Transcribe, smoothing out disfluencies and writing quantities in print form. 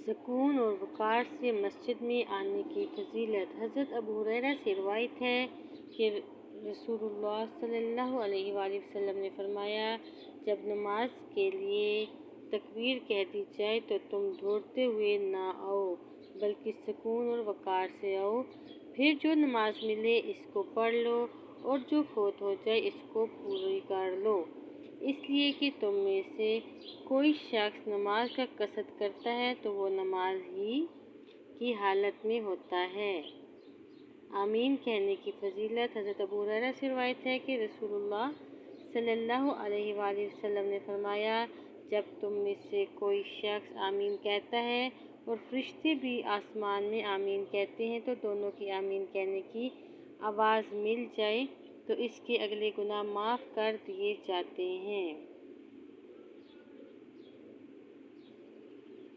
سکون اور وقار سے مسجد میں آنے کی فضیلت۔ حضرت ابو ہریرہ سے روایت ہے کہ رسول اللہ صلی اللہ علیہ وآلہ وسلم نے فرمایا، جب نماز کے لیے تکبیر کہہ دی جائے تو تم دوڑتے ہوئے نہ آؤ بلکہ سکون اور وقار سے آؤ، پھر جو نماز ملے اس کو پڑھ لو اور جو فوت ہو جائے اس کو پوری کر لو، اس لیے کہ تم میں سے کوئی شخص نماز کا قصد کرتا ہے تو وہ نماز ہی کی حالت میں ہوتا ہے۔ آمین کہنے کی فضیلت۔ حضرت ابو ہریرہ سے روایت ہے کہ رسول اللہ صلی اللہ علیہ وآلہ وسلم نے فرمایا، جب تم میں سے کوئی شخص آمین کہتا ہے اور فرشتے بھی آسمان میں آمین کہتے ہیں تو دونوں کی آمین کہنے کی آواز مل جائے تو اس کے اگلے گناہ معاف کر دیے جاتے ہیں۔